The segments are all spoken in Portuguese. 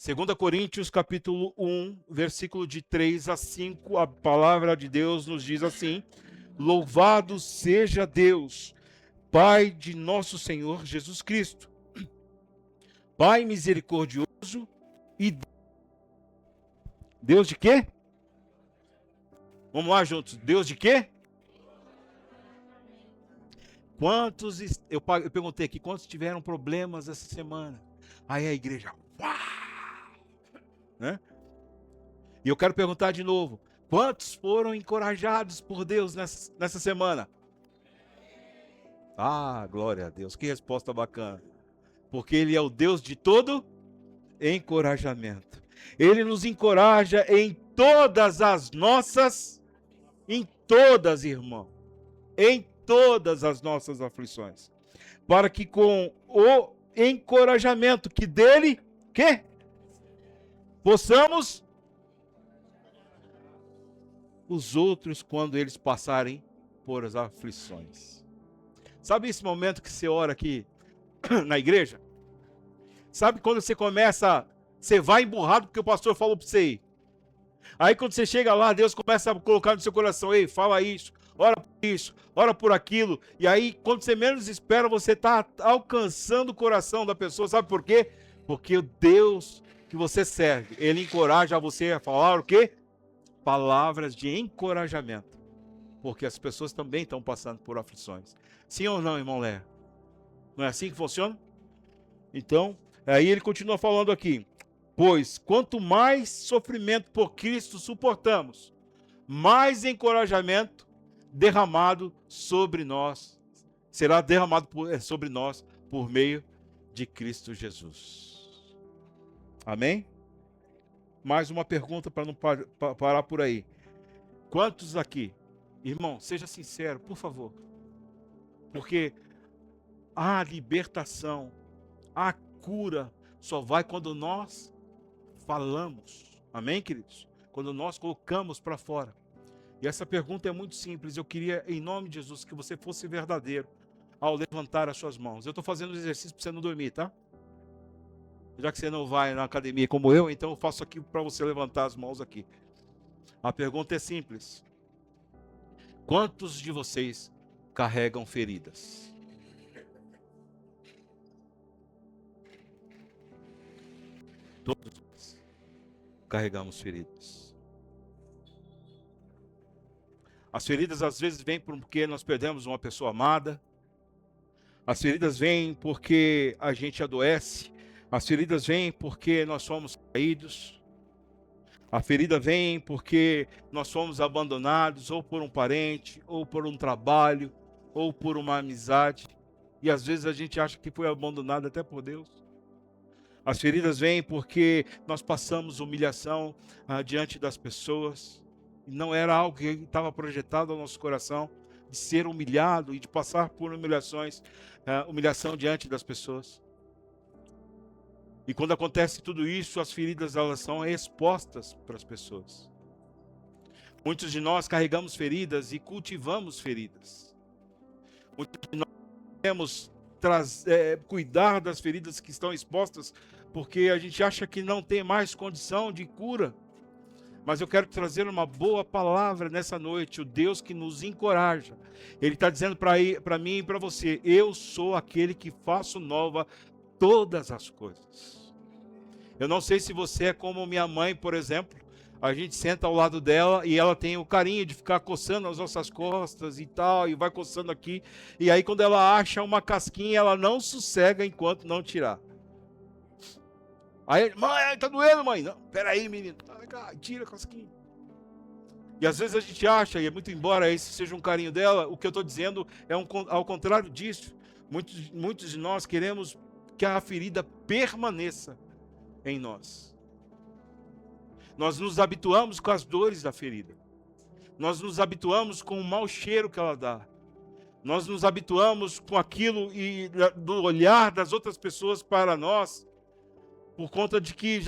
2 Coríntios capítulo 1, versículo de 3 a 5, a palavra de Deus nos diz assim: Louvado seja Deus, Pai de nosso Senhor Jesus Cristo, Pai misericordioso e Deus de quê? Vamos lá juntos. Deus de quê? Quantos, eu perguntei aqui, quantos tiveram problemas essa semana? Aí a igreja, uau! Né? E eu quero perguntar de novo, quantos foram encorajados por Deus nessa semana? Ah, glória a Deus, que resposta bacana. Porque Ele é o Deus de todo encorajamento. Ele nos encoraja em todas as nossas, em todas, irmão, em todas as nossas aflições, para que com o encorajamento que dele, que possamos os outros quando eles passarem por as aflições. Sabe esse momento que você ora aqui na igreja? Sabe quando você começa, você vai emburrado porque o pastor falou para você ir. Aí quando você chega lá, Deus começa a colocar no seu coração, ei, fala isso, ora por isso, ora por aquilo. E aí, quando você menos espera, você está alcançando o coração da pessoa. Sabe por quê? Porque o Deus que você serve, Ele encoraja você a falar o quê? Palavras de encorajamento. Porque as pessoas também estão passando por aflições. Sim ou não, irmão Léo? Não é assim que funciona? Então, aí ele continua falando aqui. Pois, quanto mais sofrimento por Cristo suportamos, mais encorajamento derramado sobre nós, será derramado sobre nós por meio de Cristo Jesus. Amém? Mais uma pergunta para não parar por aí. Quantos aqui, irmão, seja sincero, por favor, porque a libertação, a cura só vai quando nós falamos. Amém, queridos? Quando nós colocamos para fora. E essa pergunta é muito simples. Eu queria, em nome de Jesus, que você fosse verdadeiro ao levantar as suas mãos. Eu estou fazendo um exercício para você não dormir, tá? Já que você não vai na academia como eu, então eu faço aqui para você levantar as mãos aqui. A pergunta é simples. Quantos de vocês carregam feridas? Todos nós carregamos feridas. As feridas às vezes vêm porque nós perdemos uma pessoa amada. As feridas vêm porque a gente adoece. As feridas vêm porque nós somos caídos. A ferida vem porque nós fomos abandonados, ou por um parente, ou por um trabalho, ou por uma amizade. E às vezes a gente acha que foi abandonado até por Deus. As feridas vêm porque nós passamos humilhação diante das pessoas. E não era algo que estava projetado ao nosso coração, de ser humilhado e de passar por humilhação diante das pessoas. E quando acontece tudo isso, as feridas elas são expostas para as pessoas. Muitos de nós carregamos feridas e cultivamos feridas. Muitos de nós queremos cuidar das feridas que estão expostas, porque a gente acha que não tem mais condição de cura. Mas eu quero trazer uma boa palavra nessa noite, o Deus que nos encoraja. Ele está dizendo para mim e para você, eu sou aquele que faço nova todas as coisas. Eu não sei se você é como minha mãe, por exemplo. A gente senta ao lado dela e ela tem o carinho de ficar coçando as nossas costas e tal, e vai coçando aqui. E aí quando ela acha uma casquinha, ela não sossega enquanto não tirar. Aí, mãe, tá doendo, mãe? Não, peraí, menino. Tira a casquinha. E às vezes a gente acha, e muito embora esse seja um carinho dela, o que eu estou dizendo é ao contrário disso. Muitos de nós queremos que a ferida permaneça em nós. Nós nos habituamos com as dores da ferida. Nós nos habituamos com o mau cheiro que ela dá. Nós nos habituamos com aquilo e do olhar das outras pessoas para nós, por conta de que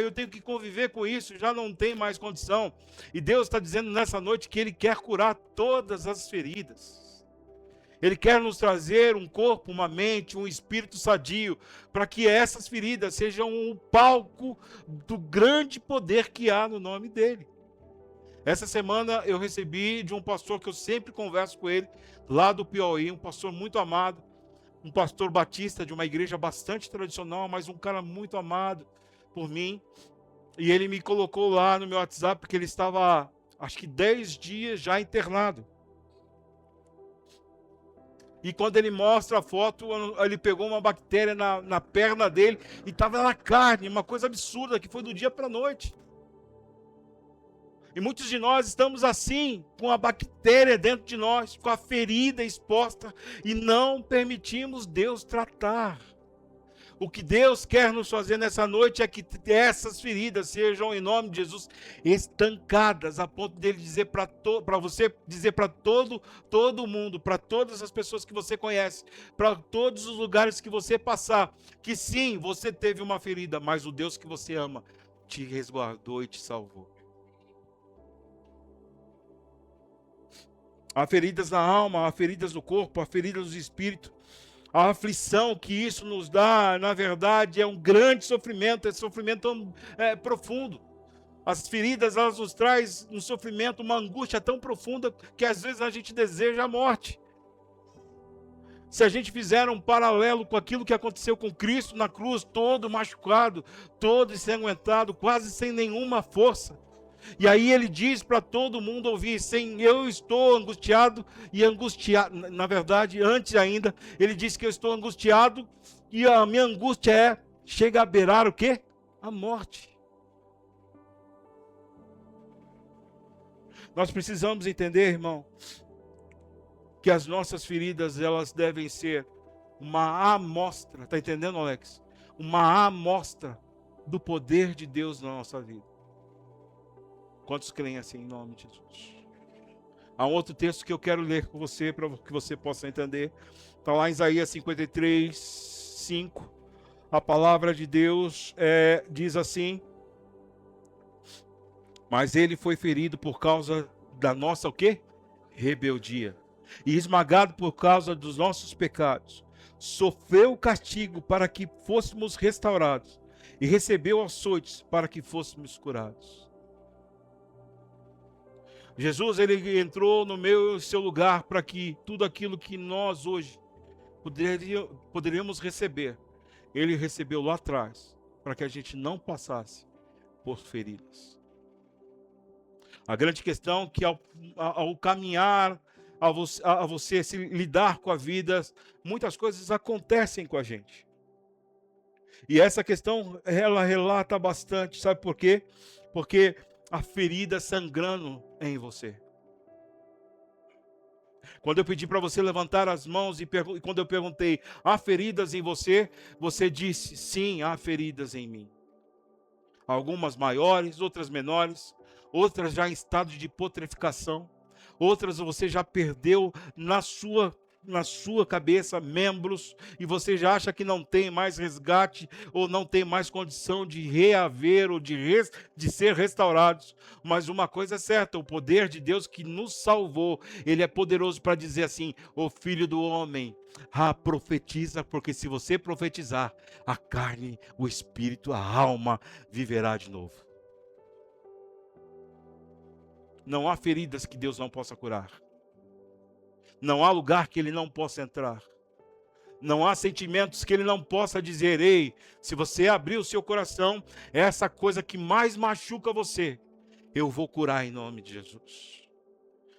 eu tenho que conviver com isso, já não tem mais condição. E Deus está dizendo nessa noite que Ele quer curar todas as feridas. Ele quer nos trazer um corpo, uma mente, um espírito sadio, para que essas feridas sejam o palco do grande poder que há no nome dele. Essa semana eu recebi de um pastor que eu sempre converso com ele, lá do Piauí, um pastor muito amado, um pastor batista de uma igreja bastante tradicional, mas um cara muito amado por mim. E ele me colocou lá no meu WhatsApp, porque ele estava, acho que 10 dias já internado. E quando ele mostra a foto, ele pegou uma bactéria na perna dele e estava na carne, uma coisa absurda, que foi do dia para a noite. E muitos de nós estamos assim, com a bactéria dentro de nós, com a ferida exposta, e não permitimos Deus tratar. O que Deus quer nos fazer nessa noite é que essas feridas sejam, em nome de Jesus, estancadas, a ponto dele dizer para você dizer para todo mundo, para todas as pessoas que você conhece, para todos os lugares que você passar, que sim, você teve uma ferida, mas o Deus que você ama te resguardou e te salvou. Há feridas na alma, há feridas no corpo, há feridas no espírito. A aflição que isso nos dá, na verdade, é um grande sofrimento, é sofrimento profundo. As feridas, elas nos trazem um sofrimento, uma angústia tão profunda que às vezes a gente deseja a morte. Se a gente fizer um paralelo com aquilo que aconteceu com Cristo na cruz, todo machucado, todo ensanguentado, quase sem nenhuma força. E aí ele diz para todo mundo ouvir, eu estou angustiado e angustiado. Na verdade, antes ainda, ele diz que eu estou angustiado e a minha angústia chega a beirar o quê? A morte. Nós precisamos entender, irmão, que as nossas feridas, elas devem ser uma amostra, tá entendendo, Alex? Uma amostra do poder de Deus na nossa vida. Quantos creem assim em nome de Jesus? Há um outro texto que eu quero ler com você, para que você possa entender. Está lá em Isaías 53, 5. A palavra de Deus diz assim: mas ele foi ferido por causa da nossa o quê? Rebeldia. E esmagado por causa dos nossos pecados. Sofreu o castigo para que fôssemos restaurados. E recebeu açoites para que fôssemos curados. Jesus, ele entrou no meu e seu lugar para que tudo aquilo que nós hoje poderíamos receber, ele recebeu lá atrás, para que a gente não passasse por feridas. A grande questão é que ao caminhar, a você se lidar com a vida, muitas coisas acontecem com a gente. E essa questão, ela relata bastante, sabe por quê? Porque a ferida sangrando em você. Quando eu pedi para você levantar as mãos e quando eu perguntei, há feridas em você? Você disse, sim, há feridas em mim. Algumas maiores, outras menores, outras já em estado de putrefação, outras você já perdeu na sua cabeça membros, e você já acha que não tem mais resgate, ou não tem mais condição de reaver, ou de ser restaurados. Mas uma coisa é certa, o poder de Deus que nos salvou, ele é poderoso para dizer assim, ô filho do homem, profetiza, porque se você profetizar, a carne, o espírito, a alma viverá de novo. Não há feridas que Deus não possa curar. Não há lugar que ele não possa entrar. Não há sentimentos que ele não possa dizer, ei, se você abrir o seu coração, essa coisa que mais machuca você, eu vou curar em nome de Jesus.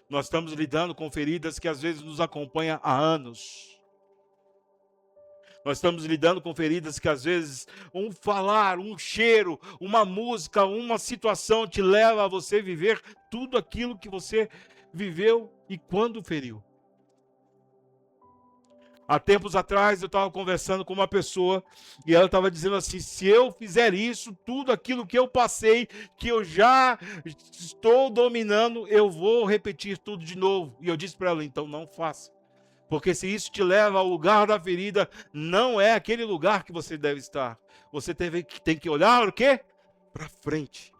Nós estamos lidando com feridas que às vezes nos acompanham há anos. Nós estamos lidando com feridas que às vezes um falar, um cheiro, uma música, uma situação te leva a você viver tudo aquilo que você viveu e quando feriu. Há tempos atrás eu estava conversando com uma pessoa e ela estava dizendo assim, se eu fizer isso, tudo aquilo que eu passei, que eu já estou dominando, eu vou repetir tudo de novo. E eu disse para ela, então não faça. Porque se isso te leva ao lugar da ferida, não é aquele lugar que você deve estar. Você tem que olhar o quê? Para frente.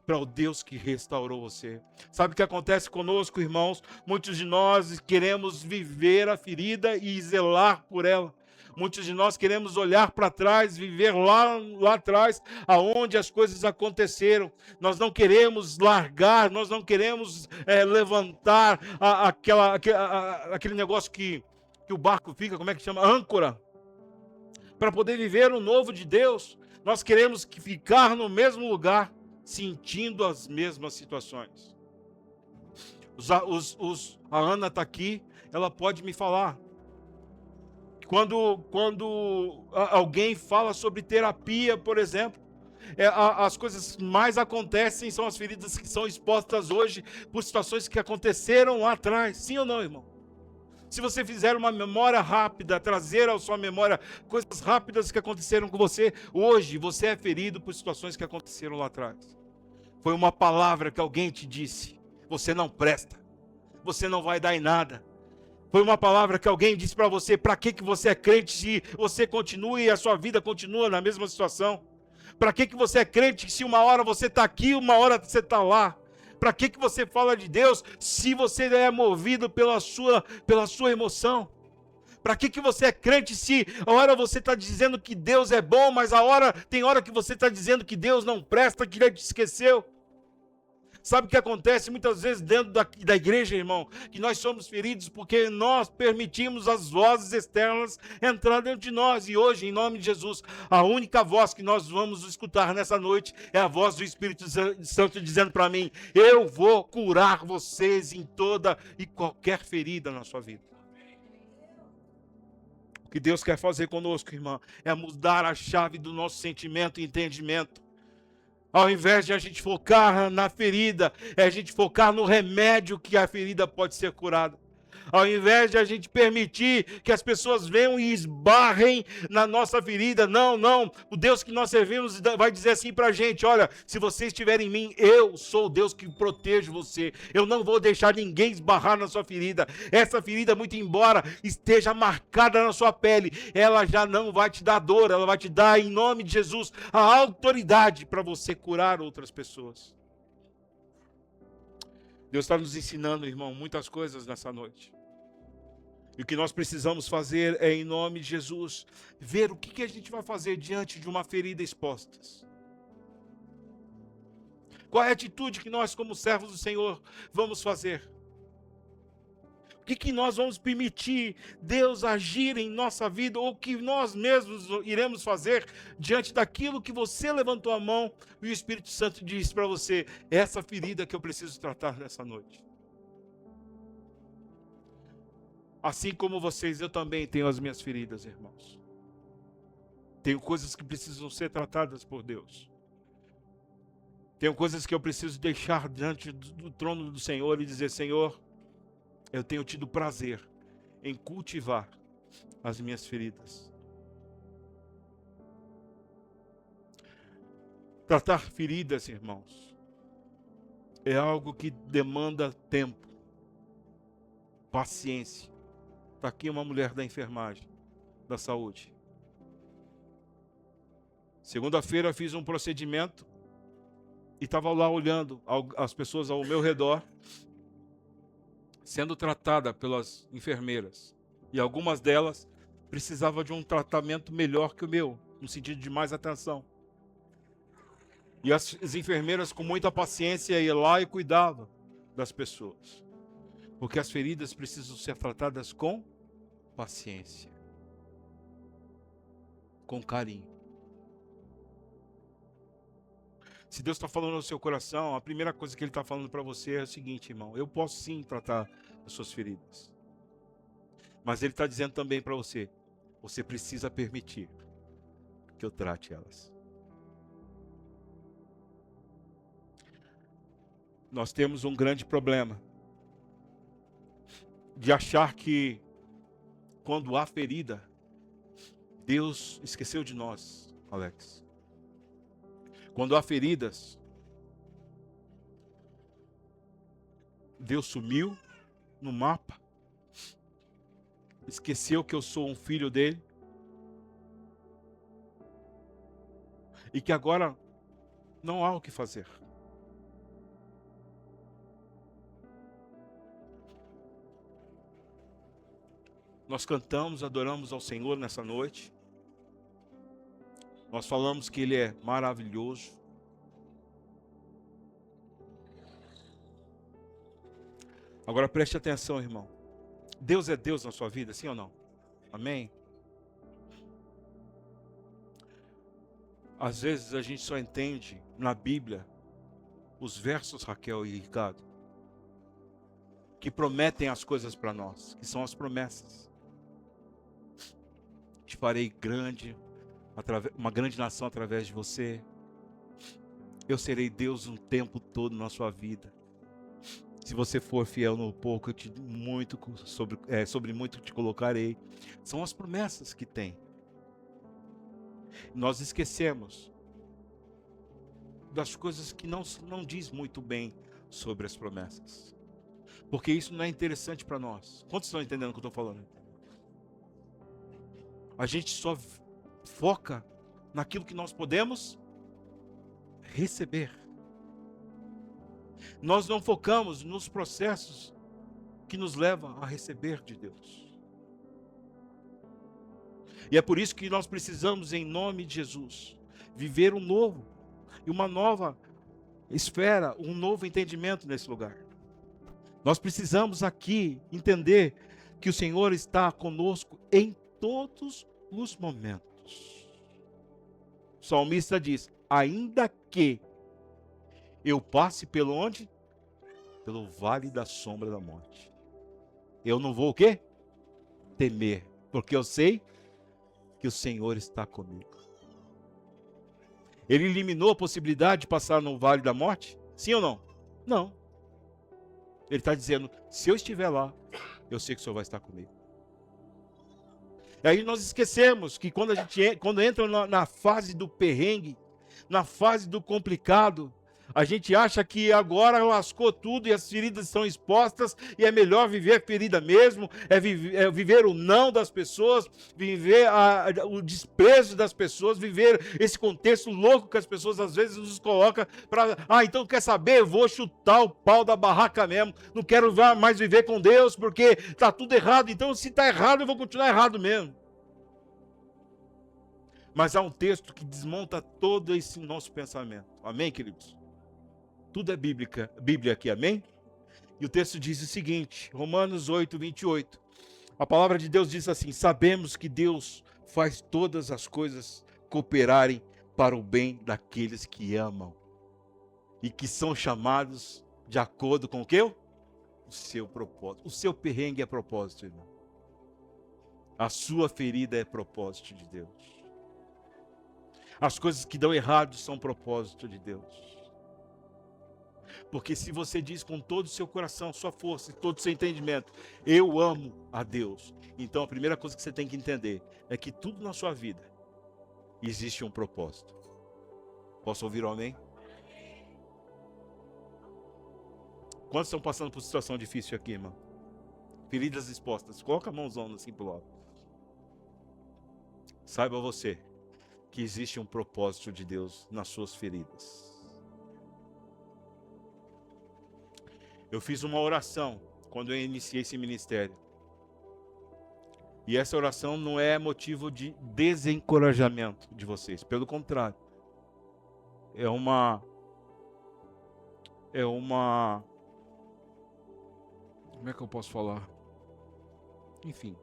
para o Deus que restaurou você. Sabe o que acontece conosco, irmãos? Muitos de nós queremos viver a ferida e zelar por ela. Muitos de nós queremos olhar para trás, viver lá atrás, aonde as coisas aconteceram. Nós não queremos largar, nós não queremos levantar aquele negócio que o barco fica, como é que chama? Âncora. Para poder viver o novo de Deus. Nós queremos ficar no mesmo lugar, sentindo as mesmas situações. A Ana está aqui, ela pode me falar. Quando alguém fala sobre terapia, por exemplo, as coisas mais acontecem são as feridas que são expostas hoje por situações que aconteceram lá atrás. Sim ou não, irmão? Se você fizer uma memória rápida, trazer à sua memória coisas rápidas que aconteceram com você, hoje você é ferido por situações que aconteceram lá atrás. Foi uma palavra que alguém te disse: você não presta, você não vai dar em nada. Foi uma palavra que alguém disse para você: para que você é crente se você continua e a sua vida continua na mesma situação? Para que você é crente se uma hora você está aqui, uma hora você está lá? Para que você fala de Deus se você é movido pela sua emoção? Para que você é crente se a hora você está dizendo que Deus é bom, mas tem hora que você está dizendo que Deus não presta, que Ele te esqueceu? Sabe o que acontece muitas vezes dentro da igreja, irmão? Que nós somos feridos porque nós permitimos as vozes externas entrar dentro de nós. E hoje, em nome de Jesus, a única voz que nós vamos escutar nessa noite é a voz do Espírito Santo dizendo para mim: eu vou curar vocês em toda e qualquer ferida na sua vida. O que Deus quer fazer conosco, irmão, é mudar a chave do nosso sentimento e entendimento. Ao invés de a gente focar na ferida, é a gente focar no remédio que a ferida pode ser curada. Ao invés de a gente permitir que as pessoas venham e esbarrem na nossa ferida, não. O Deus que nós servimos vai dizer assim para a gente: olha, se você estiver em mim, eu sou o Deus que protege você. Eu não vou deixar ninguém esbarrar na sua ferida. Essa ferida, muito embora esteja marcada na sua pele, ela já não vai te dar dor, ela vai te dar, em nome de Jesus, a autoridade para você curar outras pessoas. Deus está nos ensinando, irmão, muitas coisas nessa noite. E o que nós precisamos fazer é, em nome de Jesus, ver o que a gente vai fazer diante de uma ferida exposta. Qual é a atitude que nós, como servos do Senhor, vamos fazer? O que nós vamos permitir Deus agir em nossa vida, ou que nós mesmos iremos fazer diante daquilo que você levantou a mão e o Espírito Santo disse para você: essa ferida que eu preciso tratar nessa noite. Assim como vocês, eu também tenho as minhas feridas, irmãos. Tenho coisas que precisam ser tratadas por Deus. Tenho coisas que eu preciso deixar diante do trono do Senhor e dizer: Senhor, eu tenho tido prazer em cultivar as minhas feridas. Tratar feridas, irmãos, é algo que demanda tempo, paciência. Está aqui uma mulher da enfermagem, da saúde. Segunda-feira fiz um procedimento e estava lá olhando as pessoas ao meu redor, sendo tratada pelas enfermeiras. E algumas delas precisavam de um tratamento melhor que o meu, no sentido de mais atenção. E as enfermeiras, com muita paciência, iam lá e cuidavam das pessoas. Porque as feridas precisam ser tratadas com paciência, com carinho. Se Deus está falando no seu coração, a primeira coisa que Ele está falando para você é o seguinte, irmão: eu posso sim tratar as suas feridas. Mas Ele está dizendo também para você: você precisa permitir que eu trate elas. Nós temos um grande problema de achar que quando há ferida, Deus esqueceu de nós, Alex. Quando há feridas, Deus sumiu no mapa, esqueceu que eu sou um filho dele, e que agora não há o que fazer. Nós cantamos, adoramos ao Senhor nessa noite. Nós falamos que Ele é maravilhoso. Agora preste atenção, irmão. Deus é Deus na sua vida, sim ou não? Amém? Às vezes a gente só entende na Bíblia os versos, Raquel e Ricardo, que prometem as coisas para nós, que são as promessas. Te farei grande, uma grande nação através de você. Eu serei Deus um tempo todo na sua vida. Se você for fiel no pouco, eu te sobre muito te colocarei. São as promessas que tem. Nós esquecemos das coisas que não diz muito bem sobre as promessas. Porque isso não é interessante para nós. Quantos estão entendendo o que eu estou falando? A gente só foca naquilo que nós podemos receber. Nós não focamos nos processos que nos levam a receber de Deus. E é por isso que nós precisamos, em nome de Jesus, viver um novo e uma nova esfera, um novo entendimento nesse lugar. Nós precisamos aqui entender que o Senhor está conosco em todos os momentos. O salmista diz: ainda que eu passe pelo onde? Pelo vale da sombra da morte, eu não vou o quê? Temer, porque eu sei que o Senhor está comigo. Ele eliminou a possibilidade de passar no vale da morte? Sim ou não? Não. Ele está dizendo, se eu estiver lá, eu sei que o Senhor vai estar comigo. E aí nós esquecemos que quando entra na fase do perrengue, na fase do complicado, a gente acha que agora lascou tudo e as feridas estão expostas e é melhor viver a ferida mesmo, viver o não das pessoas, viver o desprezo das pessoas, viver esse contexto louco que as pessoas às vezes nos colocam para, então quer saber, eu vou chutar o pau da barraca mesmo, não quero mais viver com Deus porque está tudo errado, então se está errado eu vou continuar errado mesmo. Mas há um texto que desmonta todo esse nosso pensamento, amém, queridos? Tudo é Bíblia aqui, amém? E o texto diz o seguinte, Romanos 8, 28. A palavra de Deus diz assim, sabemos que Deus faz todas as coisas cooperarem para o bem daqueles que amam e que são chamados de acordo com o quê? O seu propósito. O seu perrengue é propósito, irmão. A sua ferida é propósito de Deus. As coisas que dão errado são propósito de Deus. Porque se você diz com todo o seu coração, sua força e todo o seu entendimento, eu amo a Deus. Então a primeira coisa que você tem que entender é que tudo na sua vida existe um propósito. Posso ouvir um amém? Quantos estão passando por situação difícil aqui, irmão? Feridas expostas. Coloca a mãozona assim pro lado. Saiba você que existe um propósito de Deus nas suas feridas. Eu fiz uma oração quando eu iniciei esse ministério. E essa oração não é motivo de desencorajamento de vocês. Pelo contrário. É uma... Como é que eu posso falar? Enfim.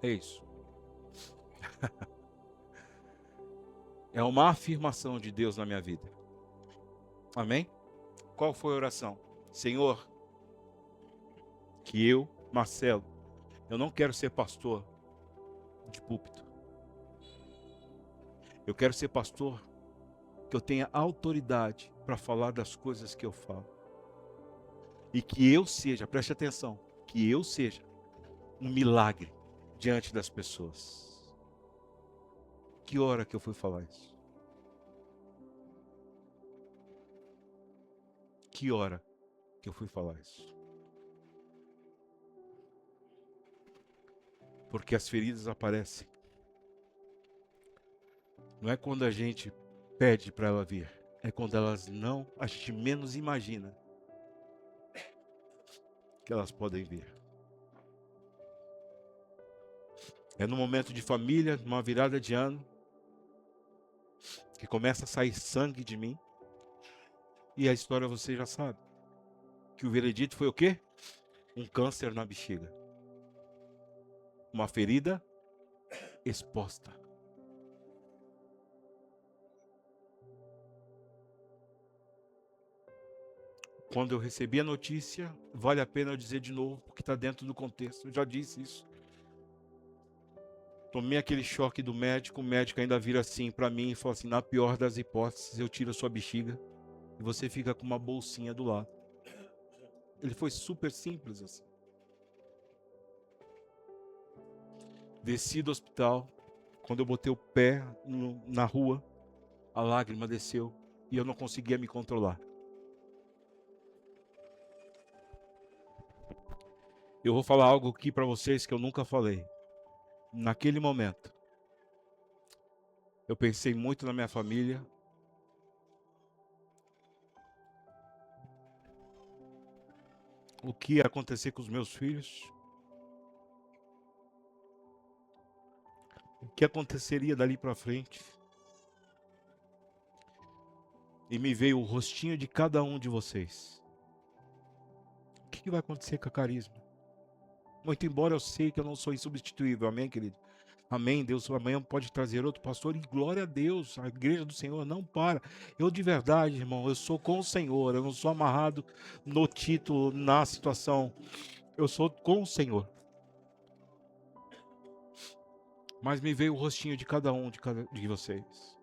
É isso. É uma afirmação de Deus na minha vida. Amém? Qual foi a oração? Senhor, que eu, Marcelo, eu não quero ser pastor de púlpito. Eu quero ser pastor que eu tenha autoridade para falar das coisas que eu falo. E que eu seja, preste atenção, que eu seja um milagre diante das pessoas. Que hora que eu fui falar isso? Que hora que eu fui falar isso? Porque as feridas aparecem. Não é quando a gente pede para ela vir, é quando a gente menos imagina que elas podem vir. É no momento de família, numa virada de ano, que começa a sair sangue de mim. E a história você já sabe. Que o veredito foi o quê? Um câncer na bexiga. Uma ferida exposta. Quando eu recebi a notícia, vale a pena eu dizer de novo, porque está dentro do contexto. Eu já disse isso. Tomei aquele choque do médico, o médico ainda vira assim para mim e fala assim, na pior das hipóteses, eu tiro a sua bexiga e você fica com uma bolsinha do lado. Ele foi super simples assim. Desci do hospital, quando eu botei o pé na rua, a lágrima desceu e eu não conseguia me controlar. Eu vou falar algo aqui para vocês que eu nunca falei. Naquele momento, eu pensei muito na minha família. O que ia acontecer com os meus filhos? O que aconteceria dali para frente? E me veio o rostinho de cada um de vocês. O que vai acontecer com a Carisma? Muito embora eu sei que eu não sou insubstituível, amém, querido? Amém, Deus amanhã pode trazer outro pastor e glória a Deus, a igreja do Senhor não para. Eu de verdade, irmão, eu sou com o Senhor, eu não sou amarrado no título, na situação, eu sou com o Senhor. Mas me veio o rostinho de cada um de vocês.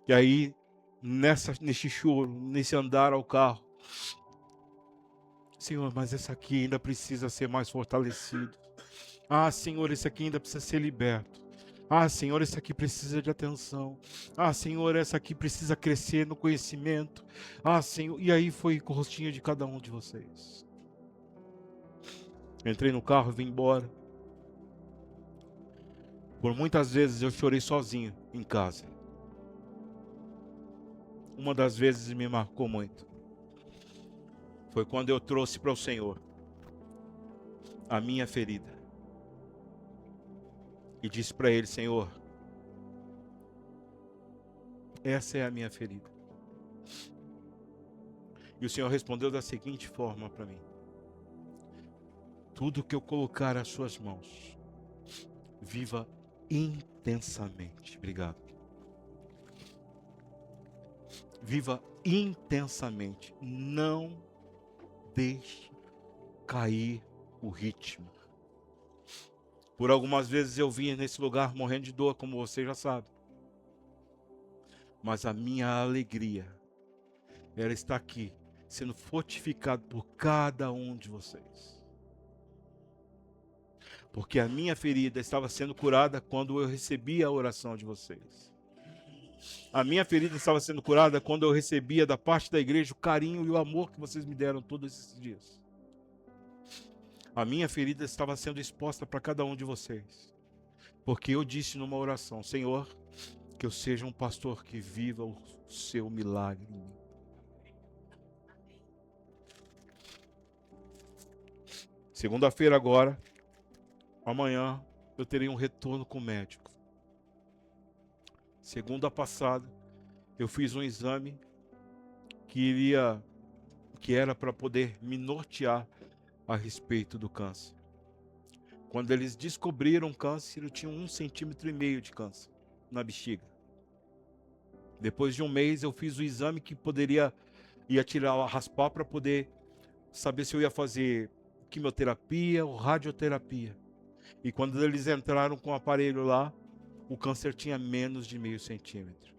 E aí, nesse choro, nesse andar ao carro, Senhor, mas esse aqui ainda precisa ser mais fortalecido. Ah, Senhor, esse aqui ainda precisa ser liberto. Ah, Senhor, esse aqui precisa de atenção. Ah, Senhor, essa aqui precisa crescer no conhecimento. Ah, Senhor, e aí foi com o rostinho de cada um de vocês. Entrei no carro, vim embora. Por muitas vezes eu chorei sozinho em casa. Uma das vezes me marcou muito. Foi quando eu trouxe para o Senhor a minha ferida. E disse para Ele, Senhor, essa é a minha ferida. E o Senhor respondeu da seguinte forma para mim. Tudo que eu colocar às suas mãos, viva intensamente. Obrigado. Viva intensamente. Não deixe cair o ritmo. Por algumas vezes eu vim nesse lugar morrendo de dor, como você já sabe. Mas a minha alegria era estar aqui, sendo fortificado por cada um de vocês. Porque a minha ferida estava sendo curada quando eu recebi a oração de vocês. A minha ferida estava sendo curada quando eu recebia da parte da igreja o carinho e o amor que vocês me deram todos esses dias. A minha ferida estava sendo exposta para cada um de vocês. Porque eu disse numa oração, Senhor, que eu seja um pastor que viva o seu milagre em mim. Segunda-feira agora, amanhã, eu terei um retorno com o médico. Segunda passada, eu fiz um exame que era para poder me nortear a respeito do câncer. Quando eles descobriram o câncer, eu tinha 1,5 centímetros de câncer na bexiga. Depois de um mês, eu fiz o exame que ia tirar, raspar para poder saber se eu ia fazer quimioterapia ou radioterapia. E quando eles entraram com o aparelho lá, o câncer tinha menos de 0,5 centímetro.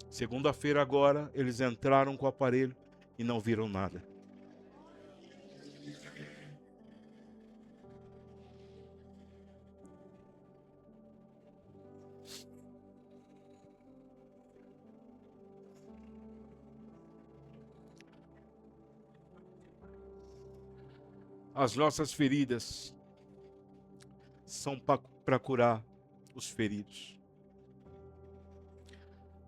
Segunda-feira agora, eles entraram com o aparelho e não viram nada. As nossas feridas são para curar os feridos.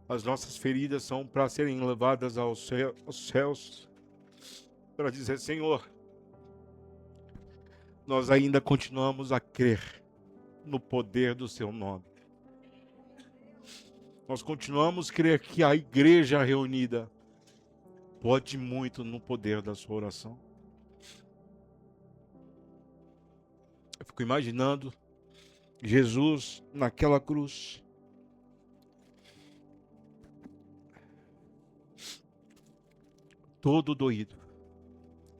As nossas feridas são para serem levadas aos céus, para dizer, Senhor, nós ainda continuamos a crer no poder do seu nome. Nós continuamos a crer que a igreja reunida pode muito no poder da sua oração. Eu fico imaginando Jesus naquela cruz. Todo doído.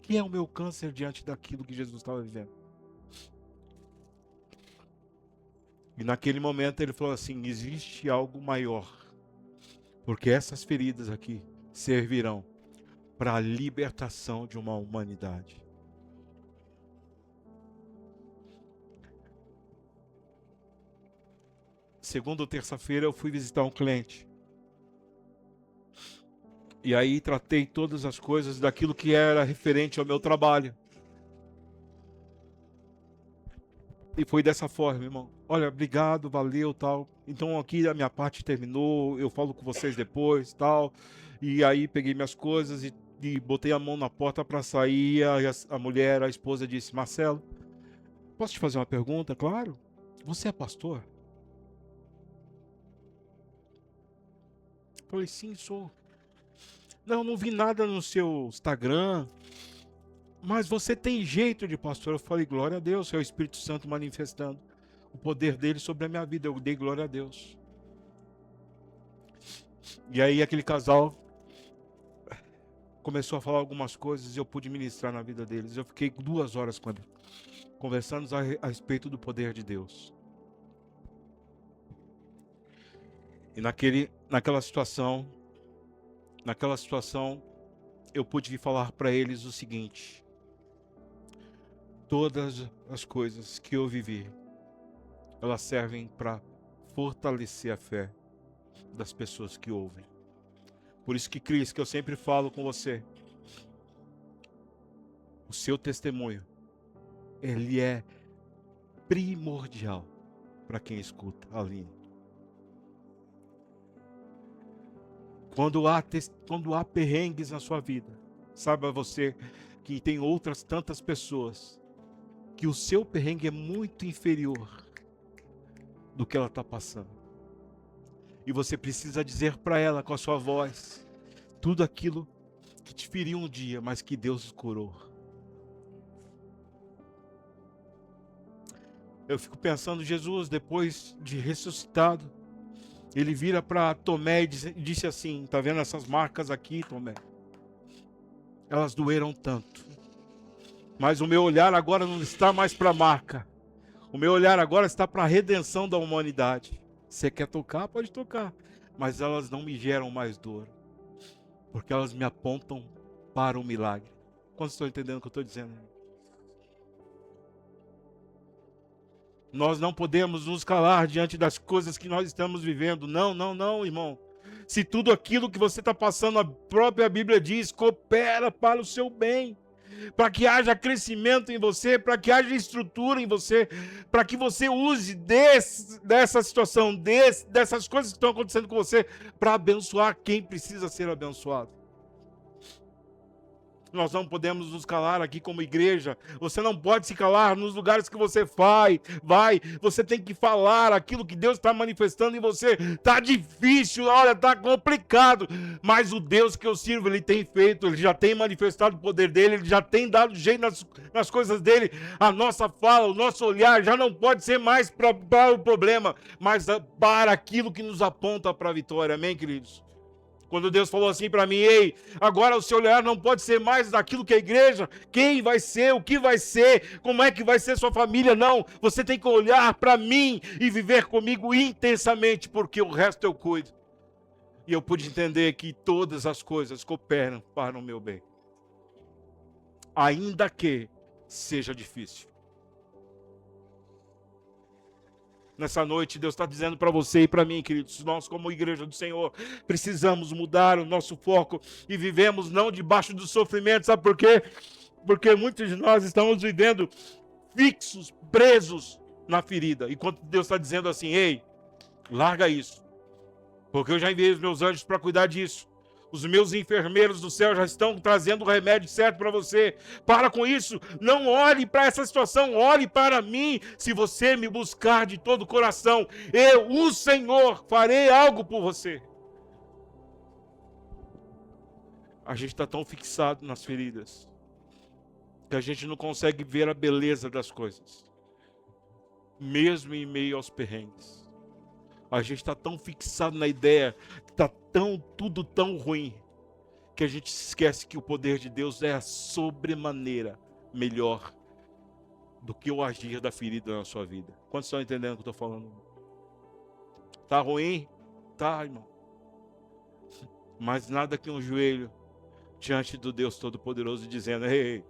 Que é o meu câncer diante daquilo que Jesus estava vivendo? E naquele momento ele falou assim: existe algo maior, porque essas feridas aqui servirão para a libertação de uma humanidade. Segunda ou terça-feira eu fui visitar um cliente. E aí tratei todas as coisas daquilo que era referente ao meu trabalho. E foi dessa forma, irmão. Olha, obrigado, valeu, tal. Então aqui a minha parte terminou, eu falo com vocês depois, tal. E aí peguei minhas coisas e botei a mão na porta para sair. A mulher, a esposa disse: Marcelo, posso te fazer uma pergunta? Claro. Você é pastor? Eu falei: sim, sou. Não vi nada no seu Instagram, mas você tem jeito de pastor. Eu falei: glória a Deus, é o Espírito Santo manifestando o poder dele sobre a minha vida. Eu dei glória a Deus. E aí aquele casal começou a falar algumas coisas e eu pude ministrar na vida deles. Eu fiquei 2 horas com ele, conversando a respeito do poder de Deus. E naquela situação, eu pude falar para eles o seguinte: todas as coisas que eu vivi, elas servem para fortalecer a fé das pessoas que ouvem. Por isso que, Cris, que eu sempre falo com você, o seu testemunho, ele é primordial para quem escuta, Aline. Quando há perrengues na sua vida, saiba você que tem outras tantas pessoas que o seu perrengue é muito inferior do que ela está passando. E você precisa dizer para ela com a sua voz tudo aquilo que te feriu um dia, mas que Deus curou. Eu fico pensando, Jesus, depois de ressuscitado, ele vira para Tomé e disse assim: tá vendo essas marcas aqui, Tomé? Elas doeram tanto. Mas o meu olhar agora não está mais para a marca. O meu olhar agora está para a redenção da humanidade. Você quer tocar? Pode tocar. Mas elas não me geram mais dor. Porque elas me apontam para o milagre. Quantos estão entendendo o que eu estou dizendo? Nós não podemos nos calar diante das coisas que nós estamos vivendo. Não, irmão. Se tudo aquilo que você está passando, a própria Bíblia diz, coopera para o seu bem. Para que haja crescimento em você, para que haja estrutura em você, para que você use dessa situação, dessas coisas que estão acontecendo com você, para abençoar quem precisa ser abençoado. Nós não podemos nos calar aqui como igreja. Você não pode se calar nos lugares que você vai. Você tem que falar aquilo que Deus está manifestando em você. Está difícil, olha, está complicado. Mas o Deus que eu sirvo, Ele tem feito, Ele já tem manifestado o poder dEle, Ele já tem dado jeito nas coisas dEle. A nossa fala, o nosso olhar já não pode ser mais para o problema, mas para aquilo que nos aponta para a vitória. Amém, queridos? Quando Deus falou assim para mim: ei, agora o seu olhar não pode ser mais daquilo que é a igreja, quem vai ser, o que vai ser, como é que vai ser sua família, não. Você tem que olhar para mim e viver comigo intensamente, porque o resto eu cuido. E eu pude entender que todas as coisas cooperam para o meu bem. Ainda que seja difícil. Nessa noite, Deus está dizendo para você e para mim, queridos, nós como igreja do Senhor, precisamos mudar o nosso foco e vivemos não debaixo do sofrimento. Sabe por quê? Porque muitos de nós estamos vivendo fixos, presos na ferida. Enquanto Deus está dizendo assim: ei, larga isso, porque eu já enviei os meus anjos para cuidar disso. Os meus enfermeiros do céu já estão trazendo o remédio certo para você. Para com isso. Não olhe para essa situação. Olhe para mim. Se você me buscar de todo o coração, eu, o Senhor, farei algo por você. A gente está tão fixado nas feridas que a gente não consegue ver a beleza das coisas. Mesmo em meio aos perrengues. A gente está tão fixado na ideia que está tudo tão ruim, que a gente esquece que o poder de Deus é sobremaneira melhor do que o agir da ferida na sua vida. Quantos estão entendendo o que eu estou falando? Está ruim? Tá, irmão. Mas nada que um joelho diante do Deus Todo-Poderoso dizendo: ei,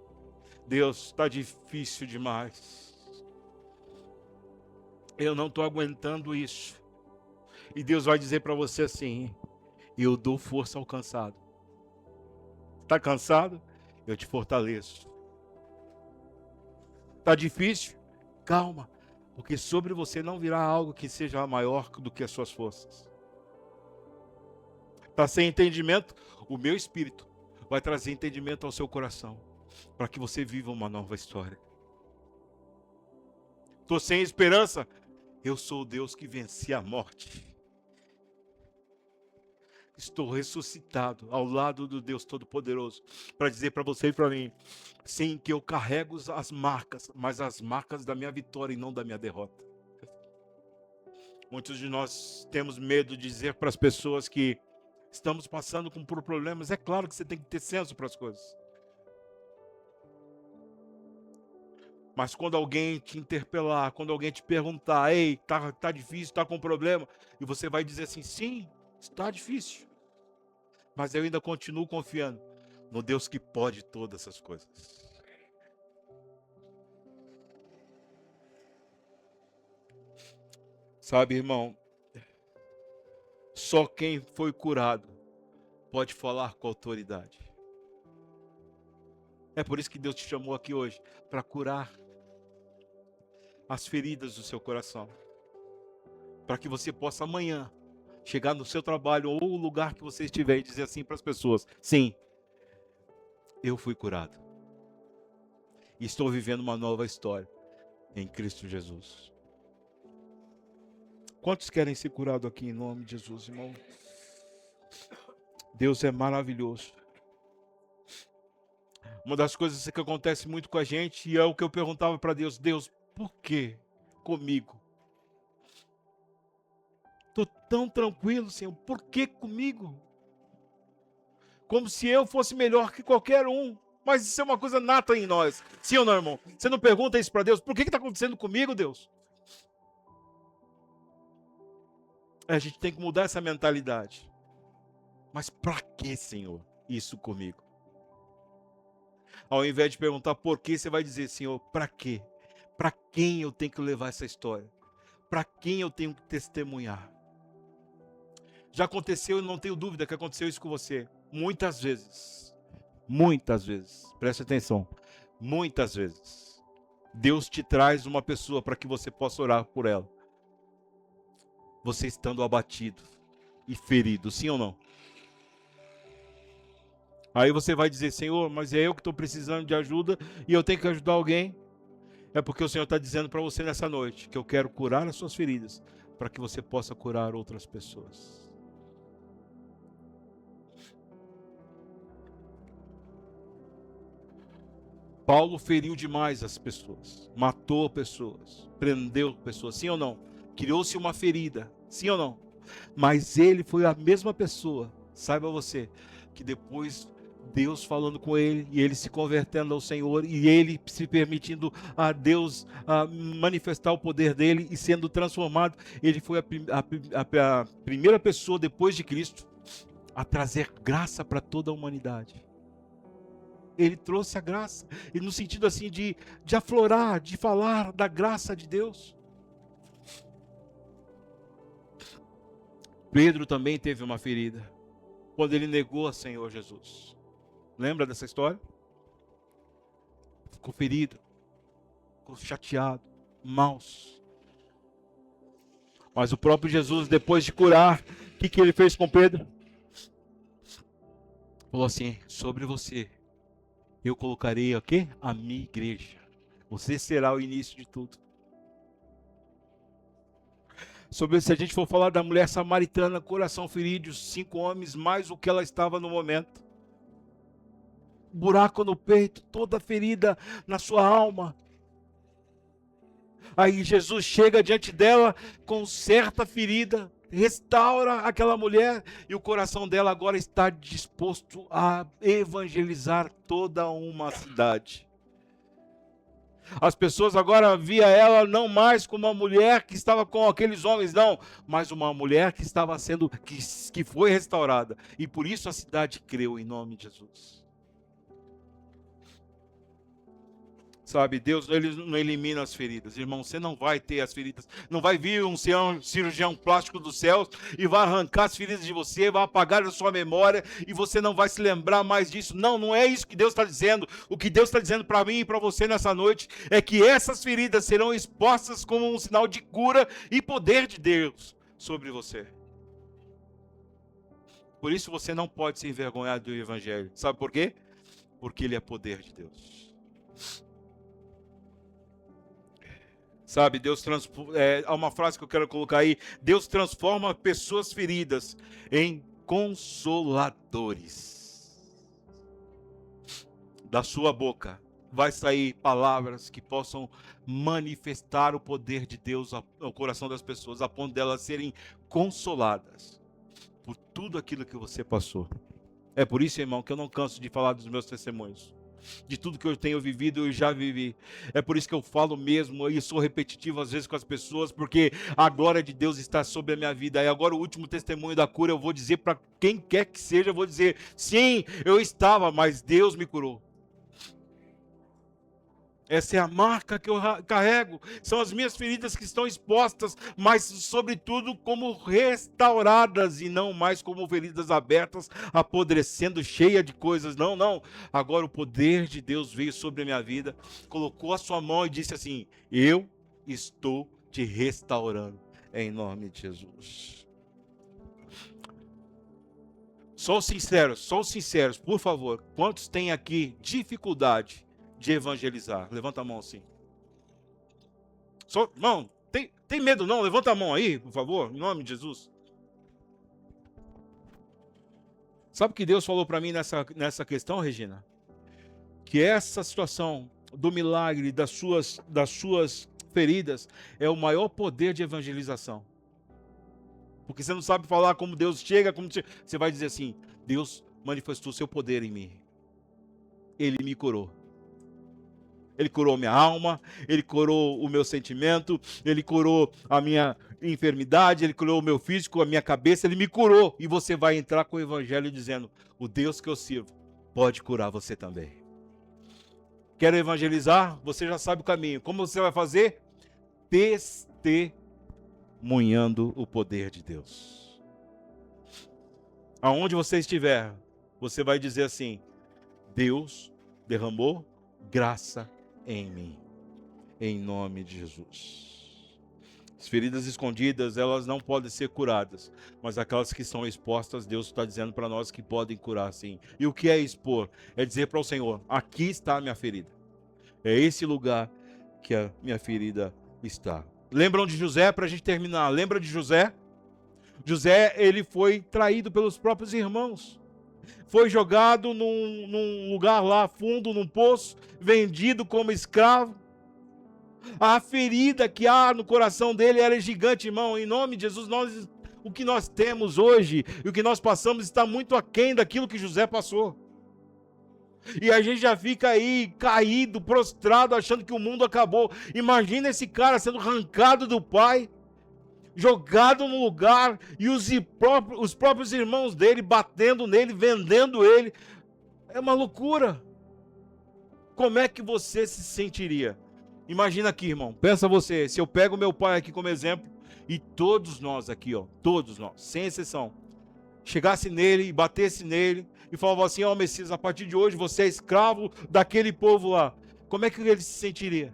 Deus, está difícil demais. Eu não estou aguentando isso. E Deus vai dizer para você assim: eu dou força ao cansado. Está cansado? Eu te fortaleço. Está difícil? Calma, porque sobre você não virá algo que seja maior do que as suas forças. Está sem entendimento? O meu Espírito vai trazer entendimento ao seu coração, para que você viva uma nova história. Estou sem esperança? Eu sou o Deus que venci a morte. Estou ressuscitado ao lado do Deus Todo-Poderoso para dizer para você e para mim, sim, que eu carrego as marcas, mas as marcas da minha vitória e não da minha derrota. Muitos de nós temos medo de dizer para as pessoas que estamos passando por problemas. É claro que você tem que ter senso para as coisas. Mas quando alguém te interpelar, quando alguém te perguntar: ei, tá difícil, tá com problema, e você vai dizer assim: sim, está difícil, mas eu ainda continuo confiando no Deus que pode todas essas coisas. Sabe, irmão, só quem foi curado pode falar com autoridade. É por isso que Deus te chamou aqui hoje, para curar as feridas do seu coração, para que você possa amanhã chegar no seu trabalho ou o lugar que você estiver e dizer assim para as pessoas: sim, eu fui curado e estou vivendo uma nova história em Cristo Jesus. Quantos querem ser curados aqui em nome de Jesus, irmão? Deus é maravilhoso. Uma das coisas que acontece muito com a gente, e é o que eu perguntava para Deus: Deus, por que comigo? Estou tão tranquilo, Senhor, por que comigo? Como se eu fosse melhor que qualquer um. Mas isso é uma coisa nata em nós. Sim ou não, irmão? Você não pergunta isso para Deus: por que está acontecendo comigo, Deus? A gente tem que mudar essa mentalidade. Mas para que, Senhor, isso comigo? Ao invés de perguntar por que, você vai dizer: Senhor, para quê? Para quem eu tenho que levar essa história? Para quem eu tenho que testemunhar? Já aconteceu, e não tenho dúvida que aconteceu isso com você. Muitas vezes. Muitas vezes. Preste atenção. Muitas vezes. Deus te traz uma pessoa para que você possa orar por ela. Você estando abatido e ferido, sim ou não? Aí você vai dizer: Senhor, mas é eu que estou precisando de ajuda e eu tenho que ajudar alguém. É porque o Senhor está dizendo para você nessa noite que eu quero curar as suas feridas, para que você possa curar outras pessoas. Paulo feriu demais as pessoas, matou pessoas, prendeu pessoas, sim ou não? Criou-se uma ferida, sim ou não? Mas ele foi a mesma pessoa, saiba você, que depois Deus falando com ele, e ele se convertendo ao Senhor, e ele se permitindo a Deus manifestar o poder dele e sendo transformado, ele foi a primeira pessoa depois de Cristo a trazer graça para toda a humanidade. Ele trouxe a graça, e no sentido assim de aflorar, de falar da graça de Deus. Pedro também teve uma ferida, quando ele negou ao Senhor Jesus. Lembra dessa história? Ficou ferido, ficou chateado, maus. Mas o próprio Jesus, depois de curar, o que ele fez com Pedro? falou assim: sobre você eu colocarei o quê? A minha igreja. Você será o início de tudo. Sobre se a gente for falar da mulher samaritana, coração ferido, 5 homens, mais o que ela estava no momento. Buraco no peito, toda ferida na sua alma. Aí Jesus chega diante dela com certa ferida, restaura aquela mulher e o coração dela agora está disposto a evangelizar toda uma cidade. As pessoas agora via ela não mais como uma mulher que estava com aqueles homens, não, mas uma mulher que estava sendo, que foi restaurada. E por isso a cidade creu em nome de Jesus. Sabe, Deus ele não elimina as feridas. Irmão, você não vai ter as feridas. Não vai vir um cirurgião plástico dos céus e vai arrancar as feridas de você, vai apagar a sua memória e você não vai se lembrar mais disso. Não, não é isso que Deus está dizendo. O que Deus está dizendo para mim e para você nessa noite é que essas feridas serão expostas como um sinal de cura e poder de Deus sobre você. Por isso você não pode se envergonhar do Evangelho. Sabe por quê? Porque ele é poder de Deus. Sabe, há uma frase que eu quero colocar aí: Deus transforma pessoas feridas em consoladores. Da sua boca vai sair palavras que possam manifestar o poder de Deus ao coração das pessoas, a ponto delas serem consoladas por tudo aquilo que você passou. É por isso, irmão, que eu não canso de falar dos meus testemunhos. De tudo que eu tenho vivido, eu já vivi. É por isso que eu falo mesmo e sou repetitivo às vezes com as pessoas, porque a glória de Deus está sobre a minha vida. E agora o último testemunho da cura eu vou dizer para quem quer que seja, eu vou dizer: sim, eu estava, mas Deus me curou. Essa é a marca que eu carrego, são as minhas feridas que estão expostas, mas sobretudo como restauradas e não mais como feridas abertas, apodrecendo, cheia de coisas. Não, não. Agora o poder de Deus veio sobre a minha vida, colocou a sua mão e disse assim: eu estou te restaurando, em nome de Jesus. Só os sinceros, por favor, quantos têm aqui dificuldade de evangelizar? Levanta a mão assim. Não, tem medo não? Levanta a mão aí, por favor, em nome de Jesus. Sabe o que Deus falou para mim nessa questão, Regina? Que essa situação do milagre das suas feridas é o maior poder de evangelização. Porque você não sabe falar como Deus chega, você vai dizer assim: Deus manifestou seu poder em mim. Ele me curou. Ele curou minha alma, ele curou o meu sentimento, ele curou a minha enfermidade, ele curou o meu físico, a minha cabeça, ele me curou. E você vai entrar com o evangelho dizendo: o Deus que eu sirvo pode curar você também. Quer evangelizar? Você já sabe o caminho. Como você vai fazer? Testemunhando o poder de Deus. Aonde você estiver, você vai dizer assim: Deus derramou graça em mim, em nome de Jesus. As feridas escondidas, elas não podem ser curadas, mas aquelas que são expostas, Deus está dizendo para nós que podem curar sim. E o que é expor? É dizer para o Senhor: aqui está a minha ferida, é esse lugar que a minha ferida está. Lembram de José, para a gente terminar? Lembra de José? José, ele foi traído pelos próprios irmãos. Foi jogado num lugar lá fundo, num poço, vendido como escravo. A ferida que há no coração dele era gigante, irmão. Em nome de Jesus, o que nós temos hoje e o que nós passamos está muito aquém daquilo que José passou. E a gente já fica aí caído, prostrado, achando que o mundo acabou. Imagina esse cara sendo arrancado do pai, jogado no lugar, e os próprios irmãos dele batendo nele, vendendo ele. É uma loucura. Como é que você se sentiria? Imagina aqui, irmão, pensa você, se eu pego meu pai aqui como exemplo, e todos nós aqui, ó, todos nós, sem exceção, chegasse nele e batesse nele, e falava assim: ó, Messias, a partir de hoje você é escravo daquele povo lá. Como é que ele se sentiria?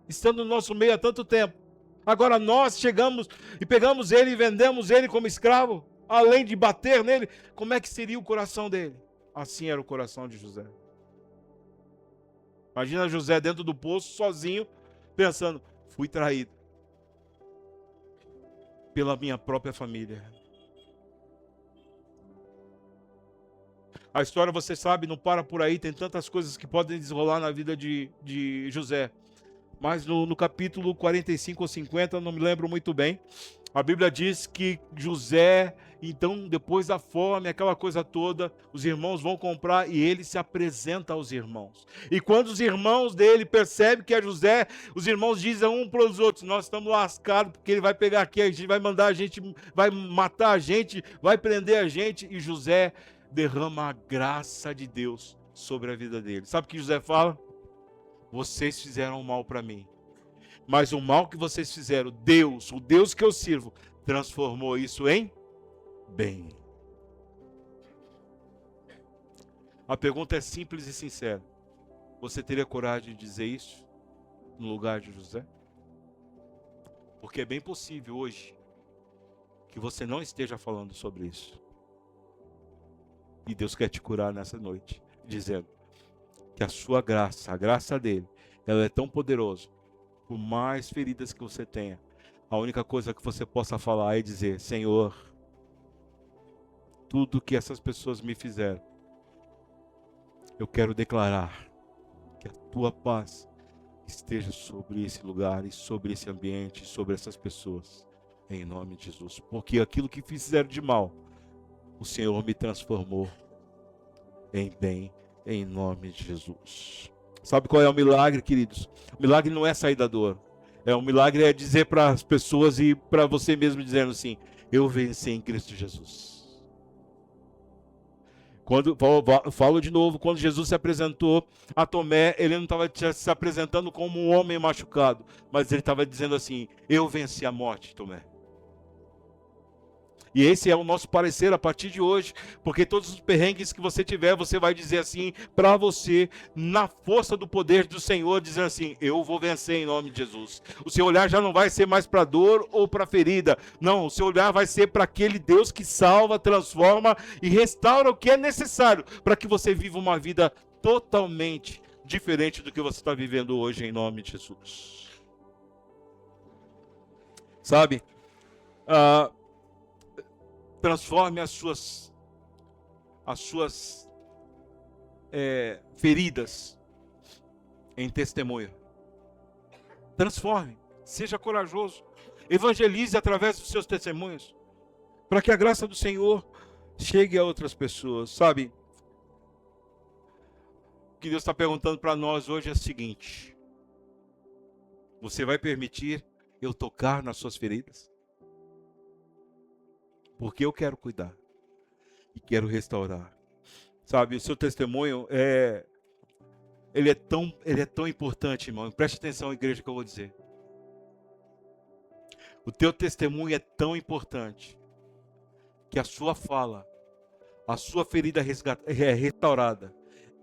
Estando no nosso meio há tanto tempo. Agora nós chegamos e pegamos ele e vendemos ele como escravo. além de bater nele, como é que seria o coração dele? Assim era o coração de José. Imagina José dentro do poço, sozinho, pensando, fui traído pela minha própria família. A história, você sabe, não para por aí, tem tantas coisas que podem desrolar na vida de José. Mas no capítulo 45 ou 50, não me lembro muito bem, a Bíblia diz que José, então, depois da fome, aquela coisa toda, os irmãos vão comprar e ele se apresenta aos irmãos. E quando os irmãos dele percebem que é José, os irmãos dizem um para os outros, nós estamos lascados, porque ele vai pegar aqui, a gente vai mandar a gente, vai matar a gente, vai prender a gente. E José derrama a graça de Deus sobre a vida dele. Sabe o que José fala? Vocês fizeram mal para mim, mas o mal que vocês fizeram, Deus, o Deus que eu sirvo, transformou isso em bem. A pergunta é simples e sincera. Você teria coragem de dizer isso no lugar de José? Porque é bem possível hoje que você não esteja falando sobre isso. E Deus quer te curar nessa noite, dizendo que a sua graça, a graça dele, ela é tão poderosa. Por mais feridas que você tenha, a única coisa que você possa falar é dizer, Senhor, tudo que essas pessoas me fizeram, eu quero declarar que a tua paz esteja sobre esse lugar e sobre esse ambiente, sobre essas pessoas, em nome de Jesus. Porque aquilo que fizeram de mal, o Senhor me transformou em bem, em nome de Jesus. Sabe qual é o milagre, queridos? O milagre não é sair da dor. O milagre é dizer para as pessoas e para você mesmo dizendo assim, eu venci em Cristo Jesus. Quando falo de novo, quando Jesus se apresentou a Tomé, ele não estava se apresentando como um homem machucado, mas ele estava dizendo assim, eu venci a morte, Tomé. E esse é o nosso parecer a partir de hoje, porque todos os perrengues que você tiver, você vai dizer assim para você, na força do poder do Senhor, dizendo assim, eu vou vencer em nome de Jesus. O seu olhar já não vai ser mais para a dor ou para a ferida, não, o seu olhar vai ser para aquele Deus que salva, transforma e restaura o que é necessário para que você viva uma vida totalmente diferente do que você está vivendo hoje em nome de Jesus. Sabe? Transforme as suas feridas em testemunho. Transforme, seja corajoso, evangelize através dos seus testemunhos, para que a graça do Senhor chegue a outras pessoas, sabe? O que Deus está perguntando para nós hoje é o seguinte, você vai permitir eu tocar nas suas feridas? Porque eu quero cuidar e quero restaurar. Sabe, o seu testemunho ele é tão importante, irmão. Preste atenção, igreja, que eu vou dizer. O teu testemunho é tão importante que a sua fala, a sua ferida restaurada,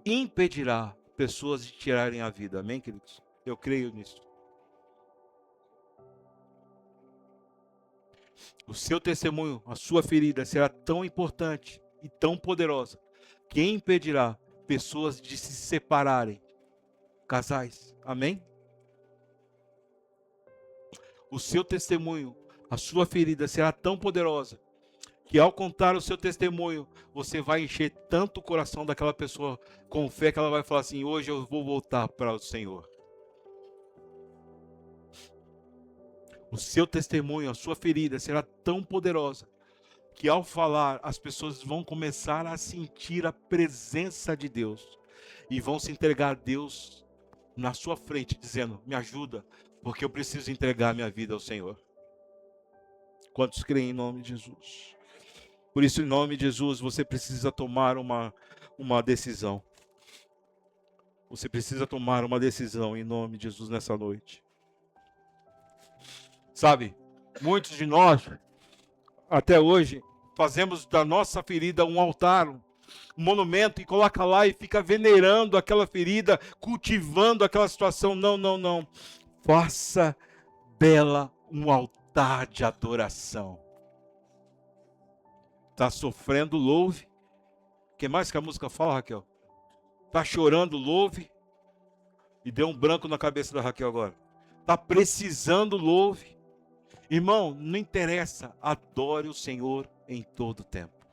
impedirá pessoas de tirarem a vida. Amém, queridos? Eu creio nisso. O seu testemunho, a sua ferida será tão importante e tão poderosa que impedirá pessoas de se separarem. Casais, amém? O seu testemunho, a sua ferida será tão poderosa que ao contar o seu testemunho, você vai encher tanto o coração daquela pessoa com fé que ela vai falar assim, hoje eu vou voltar para o Senhor. O seu testemunho, a sua ferida será tão poderosa que ao falar as pessoas vão começar a sentir a presença de Deus e vão se entregar a Deus na sua frente, dizendo, me ajuda, porque eu preciso entregar minha vida ao Senhor. Quantos creem em nome de Jesus? Por isso, em nome de Jesus, você precisa tomar uma decisão. Você precisa tomar uma decisão em nome de Jesus nessa noite. Sabe, muitos de nós, até hoje, fazemos da nossa ferida um altar, um monumento, e coloca lá e fica venerando aquela ferida, cultivando aquela situação. Não, não, não. Faça dela um altar de adoração. Está sofrendo, louve. O que mais que a música fala, Raquel? Está chorando, louve. E deu um branco na cabeça da Raquel agora. Está precisando, louve. Irmão, não interessa, adore o Senhor em todo tempo.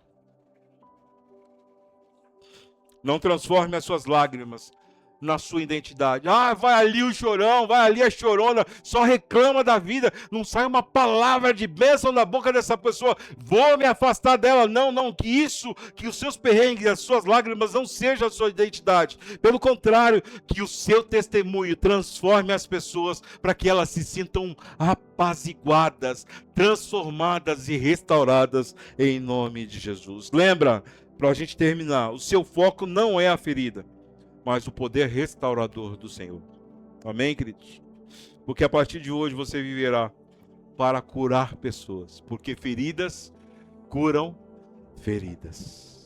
Não transforme as suas lágrimas na sua identidade. Ah, vai ali o chorão, vai ali a chorona, só reclama da vida, não sai uma palavra de bênção da boca dessa pessoa, vou me afastar dela. Não, não, que os seus perrengues, as suas lágrimas não sejam a sua identidade. Pelo contrário, que o seu testemunho transforme as pessoas para que elas se sintam apaziguadas, transformadas e restauradas em nome de Jesus. Lembra, para a gente terminar, o seu foco não é a ferida, mas o poder restaurador do Senhor. Amém, queridos? Porque a partir de hoje você viverá para curar pessoas, porque feridas curam feridas.